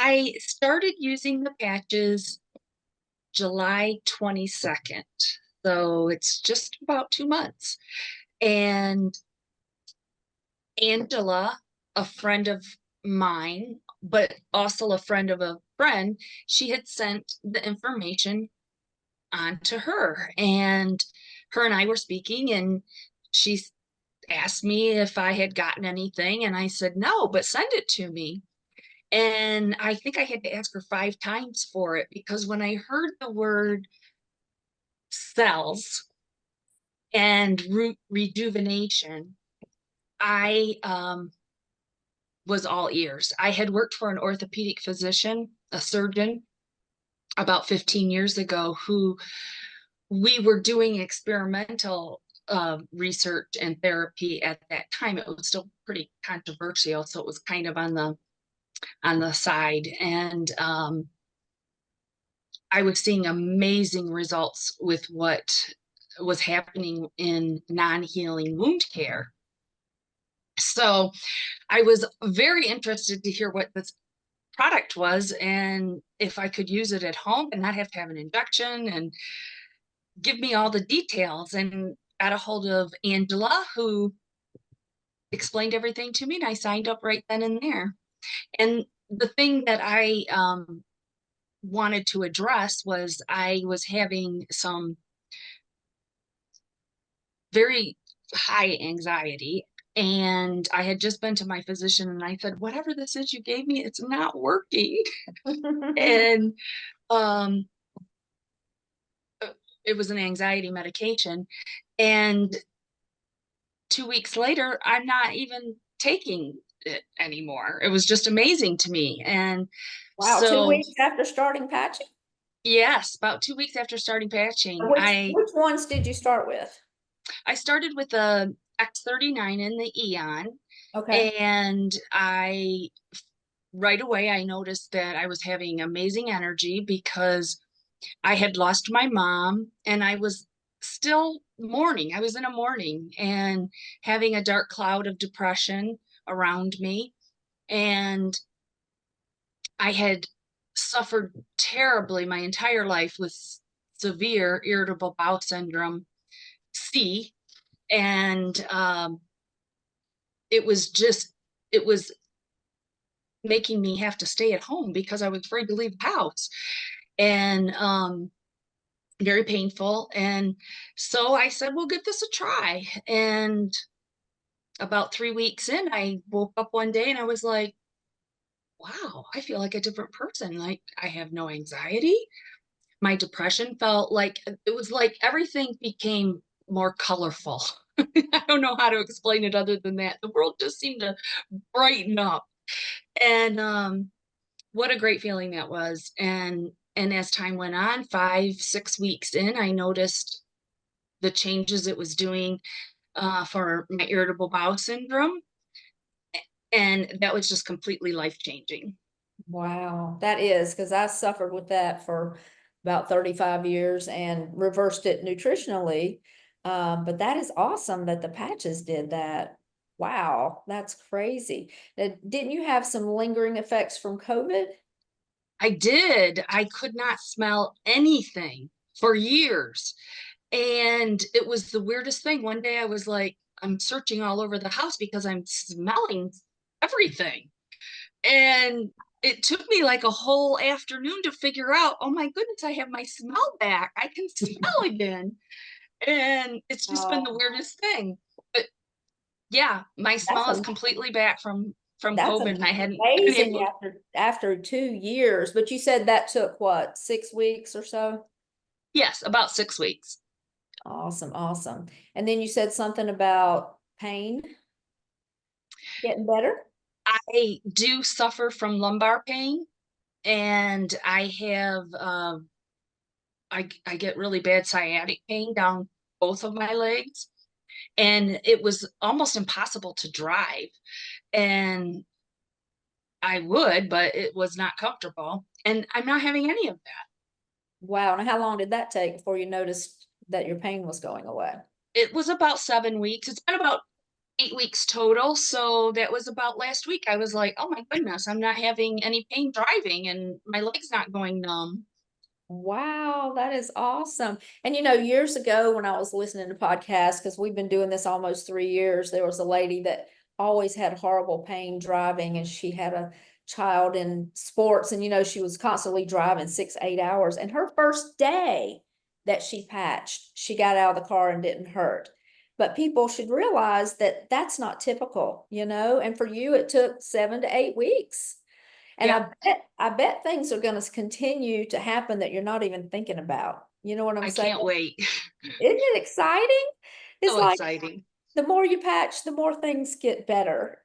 I started using the patches July 22nd. So it's just about 2 months. And Angela, a friend of mine, but also a friend of a friend, she had sent the information on to her. And her and I were speaking, and she asked me if I had gotten anything. And I said, no, but send it to me. And I think I had to ask her 5 times for it because when I heard the word cells and rejuvenation, I was all ears. I had worked for an orthopedic physician, a surgeon, about 15 years ago, who we were doing experimental research and therapy at that time. It was still pretty controversial, so it was kind of on the side. And I was seeing amazing results with what was happening in non-healing wound care. So I was very interested to hear what this product was and if I could use it at home and not have to have an injection and give me all the details, and got a hold of Angela, who explained everything to me, and I signed up right then and there. And the thing that I wanted to address was I was having some very high anxiety, and I had just been to my physician and I said, whatever this is you gave me, it's not working. And um it was an anxiety medication, and 2 weeks later I'm not even taking it anymore. It was just amazing to me. And Wow, two so weeks after starting patching? yes, about 2 weeks after starting patching, Which ones did you start with? I started with the X39 and the Aeon. Okay. And I right away I noticed that I was having amazing energy because I had lost my mom and I was still mourning. I was in a mourning and having a dark cloud of depression around me. And I had suffered terribly my entire life with severe irritable bowel syndrome C. And it was just, it was making me have to stay at home because I was afraid to leave the house. And very painful. And so I said, well, give this a try. And about 3 weeks in, I woke up one day and I was like, wow, I feel like a different person. Like I have no anxiety. My depression felt like it was like everything became more colorful. I don't know how to explain it other than that. The world just seemed to brighten up. And what a great feeling that was. And as time went on, 5, 6 weeks in, I noticed the changes it was doing for my irritable bowel syndrome. And that was just completely life changing. Wow, that is because I suffered with that for about 35 years and reversed it nutritionally. But that is awesome that the patches did that. Wow, that's crazy. Didn't you have some lingering effects from COVID? I did. I could not smell anything for years. And it was the weirdest thing. One day I was like, I'm searching all over the house because I'm smelling everything. And it took me like a whole afternoon to figure out, oh my goodness, I have my smell back. I can smell again. And it's just been the Oh, weirdest thing. But yeah, my that's smell is a completely back from that's COVID, and I hadn't been amazing able. after 2 years. But you said that took what, 6 weeks or so? Yes, about 6 weeks. Awesome, awesome. And then you said something about pain getting better? I do suffer from lumbar pain, and I get really bad sciatic pain down both of my legs, and it was almost impossible to drive. And I would, but it was not comfortable, and I'm not having any of that. Wow. And how long did that take before you noticed that your pain was going away? It was about 7 weeks. It's been about 8 weeks total. So that was about last week. I was like, oh my goodness, I'm not having any pain driving and my leg's not going numb. Wow, that is awesome. And years ago when I was listening to podcasts, because we've been doing this almost 3 years, there was a lady that always had horrible pain driving, and she had a child in sports, and she was constantly driving 6, 8 hours. And her first day that she patched, she got out of the car and didn't hurt. But people should realize that that's not typical, and for you, it took 7 to 8 weeks. And Yep. I bet things are gonna continue to happen that you're not even thinking about. You know what I'm I saying? can't wait. Isn't it exciting? It's So like exciting. the more you patch, the more things get better.